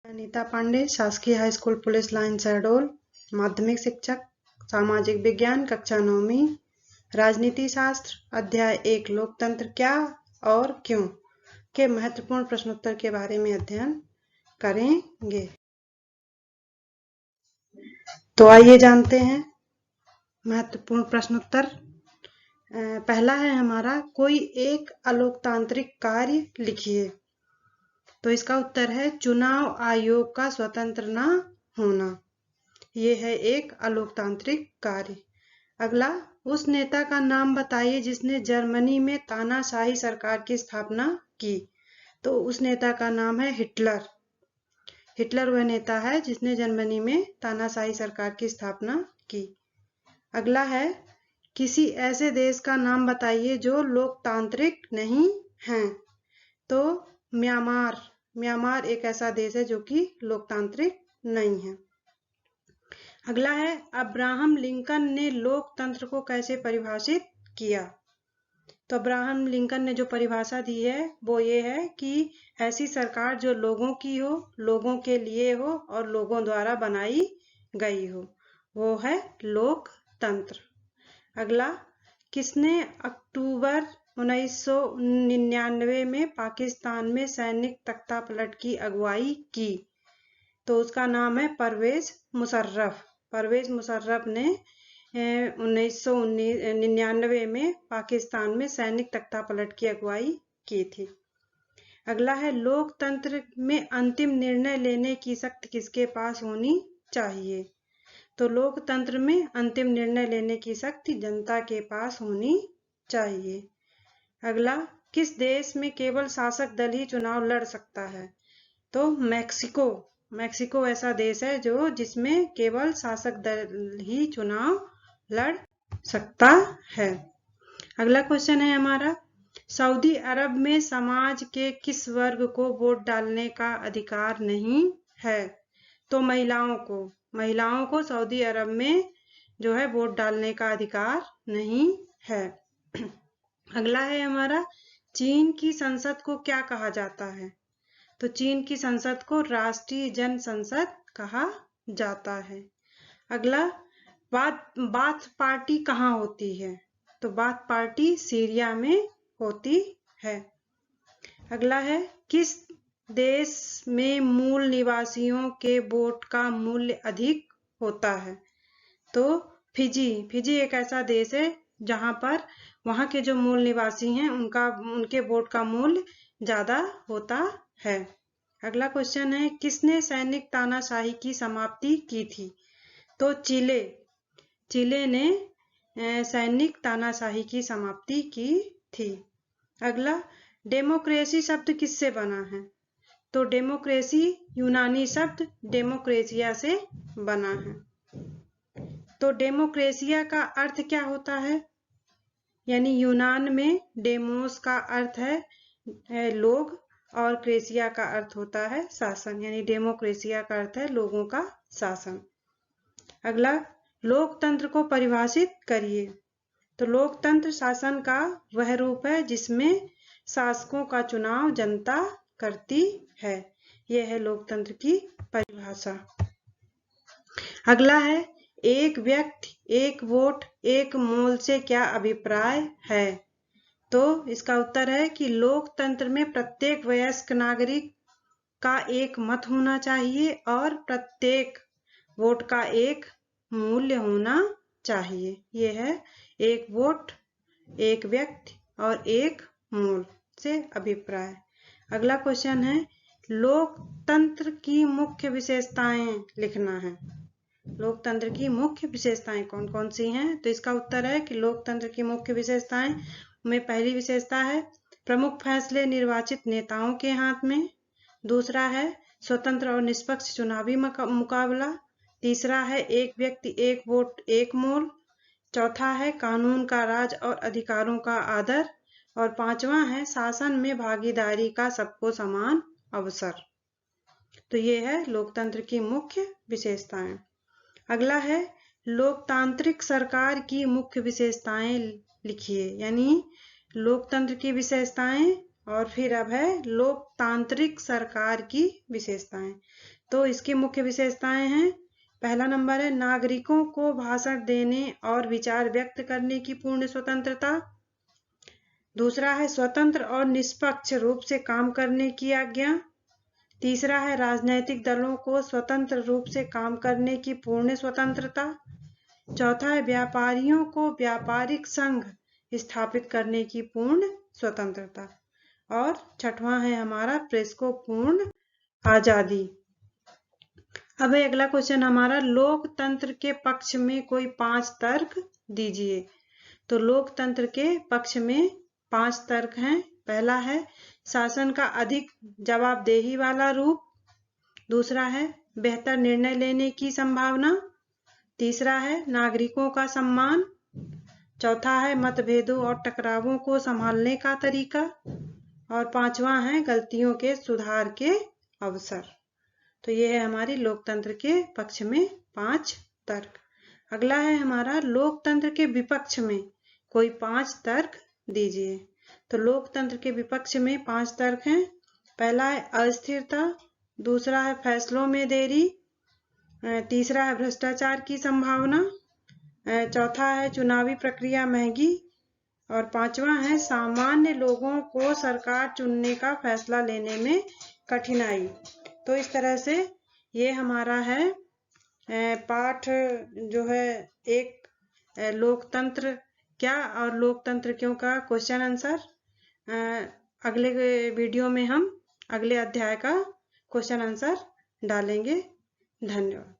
अनीता पांडे, शासकीय high school police line Shahdol, माध्यमिक शिक्षक, सामाजिक विज्ञान, कक्षा 9वीं, राजनीति शास्त्र, अध्याय 1 लोकतंत्र क्या और क्यों के महत्वपूर्ण प्रश्नोत्तर के बारे में अध्ययन करेंगे। तो आइए जानते हैं महत्वपूर्ण प्रश्नोत्तर। पहला है हमारा, कोई एक अलोकतांत्रिक कार्य लिखिए। तो इसका उत्तर है चुनाव आयोग का स्वतंत्र न होना। यह है एक अलोकतांत्रिक कार्य। अगला, उस नेता का नाम बताइए जिसने जर्मनी में तानाशाही सरकार की स्थापना की। तो उस नेता का नाम है हिटलर। हिटलर वह नेता है जिसने जर्मनी में तानाशाही सरकार की स्थापना की। अगला है, किसी ऐसे देश का नाम बताइए जो लोकतांत्रिक नहीं है। तो म्यांमार एक ऐसा देश है जो कि लोकतांत्रिक नहीं है। अगला है, अब्राहम लिंकन ने लोकतंत्र को कैसे परिभाषित किया। तो अब्राहम लिंकन ने जो परिभाषा दी है वो ये है कि ऐसी सरकार जो लोगों की हो, लोगों के लिए हो और लोगों द्वारा बनाई गई हो, वो है लोकतंत्र। अगला, किसने अक्टूबर 1999 में पाकिस्तान में सैनिक तख्तापलट की अगुवाई की। तो उसका नाम है परवेज मुशर्रफ। परवेज मुशर्रफ ने 1999 में पाकिस्तान में सैनिक तख्तापलट की अगुवाई की थी। अगला है, लोकतंत्र में अंतिम निर्णय लेने की शक्ति किसके पास होनी चाहिए। तो लोकतंत्र में अंतिम निर्णय लेने की शक्ति जनता के पास होनी चाहिए। अगला, किस देश में केवल शासक दल ही चुनाव लड़ सकता है। तो मैक्सिको ऐसा देश है जिसमें केवल शासक दल ही चुनाव लड़ सकता है। अगला क्वेश्चन है हमारा, सऊदी अरब में समाज के किस वर्ग को वोट डालने का अधिकार नहीं है। तो महिलाओं को सऊदी अरब में जो है वोट डालने का अधिकार नहीं है। अगला है हमारा, चीन की संसद को क्या कहा जाता है। तो चीन की संसद को राष्ट्रीय जन संसद कहा जाता है। अगला, बाथ पार्टी कहाँ होती है। तो बाथ पार्टी सीरिया में होती है। अगला है, किस देश में मूल निवासियों के वोट का मूल्य अधिक होता है। तो फिजी एक ऐसा देश है जहां पर वहां के जो मूल निवासी हैं उनके वोट का मूल्य ज्यादा होता है। अगला क्वेश्चन है, किसने सैनिक तानाशाही की समाप्ति की थी। तो चिले ने सैनिक तानाशाही की समाप्ति की थी। अगला, डेमोक्रेसी शब्द किससे बना है। तो डेमोक्रेसी यूनानी शब्द डेमोक्रेसिया से बना है। तो डेमोक्रेसिया का अर्थ क्या होता है। यानी यूनान में डेमोस का अर्थ है लोग और क्रेसिया का अर्थ होता है शासन। यानी डेमोक्रेसिया का अर्थ है लोगों का शासन। अगला, लोकतंत्र को परिभाषित करिए। तो लोकतंत्र शासन का वह रूप है जिसमें शासकों का चुनाव जनता करती है। यह है लोकतंत्र की परिभाषा। अगला है, एक व्यक्ति एक वोट एक मोल से क्या अभिप्राय है। तो इसका उत्तर है कि लोकतंत्र में प्रत्येक वयस्क नागरिक का एक मत होना चाहिए और प्रत्येक वोट का एक मूल्य होना चाहिए। यह है एक वोट एक व्यक्ति और एक मूल से अभिप्राय। अगला क्वेश्चन है, लोकतंत्र की मुख्य विशेषताएं लिखना है। लोकतंत्र की मुख्य विशेषताएं कौन कौन सी हैं। तो इसका उत्तर है कि लोकतंत्र की मुख्य विशेषताएं में पहली विशेषता है प्रमुख फैसले निर्वाचित नेताओं के हाथ में। दूसरा है स्वतंत्र और निष्पक्ष चुनावी मुकाबला। तीसरा है एक व्यक्ति एक वोट एक मोल। चौथा है कानून का राज और अधिकारों का आदर। और पांचवा है शासन में भागीदारी का सबको समान अवसर। तो ये है लोकतंत्र की मुख्य विशेषताएं। अगला है, लोकतांत्रिक सरकार की मुख्य विशेषताएं लिखिए। यानी लोकतंत्र की विशेषताएं और फिर अब है लोकतांत्रिक सरकार की विशेषताएं। तो इसकी मुख्य विशेषताएं हैं। पहला नंबर है नागरिकों को भाषण देने और विचार व्यक्त करने की पूर्ण स्वतंत्रता। दूसरा है स्वतंत्र और निष्पक्ष रूप से काम करने की आज्ञा। तीसरा है राजनैतिक दलों को स्वतंत्र रूप से काम करने की पूर्ण स्वतंत्रता। चौथा है व्यापारियों को व्यापारिक संघ स्थापित करने की पूर्ण स्वतंत्रता। और छठवां है हमारा प्रेस को पूर्ण आजादी। अब अगला क्वेश्चन हमारा लोकतंत्र के पक्ष में कोई 5 तर्क दीजिए। तो लोकतंत्र के पक्ष में 5 तर्क हैं। पहला है शासन का अधिक जवाबदेही वाला रूप। दूसरा है बेहतर निर्णय लेने की संभावना। तीसरा है नागरिकों का सम्मान। चौथा है मतभेदों और टकरावों को संभालने का तरीका। और पांचवा है गलतियों के सुधार के अवसर। तो ये है हमारी लोकतंत्र के पक्ष में 5 तर्क। अगला है हमारा लोकतंत्र के विपक्ष में कोई 5 तर्क दीजिए। तो लोकतंत्र के विपक्ष में 5 तर्क हैं। पहला है अस्थिरता। दूसरा है फैसलों में देरी। तीसरा है भ्रष्टाचार की संभावना। चौथा है चुनावी प्रक्रिया महंगी। और पांचवा है सामान्य लोगों को सरकार चुनने का फैसला लेने में कठिनाई। तो इस तरह से ये हमारा है पाठ जो है एक लोकतंत्र क्या और लोकतंत्र क्यों का क्वेश्चन आंसर। अगले वीडियो में हम अगले अध्याय का क्वेश्चन आंसर डालेंगे। धन्यवाद।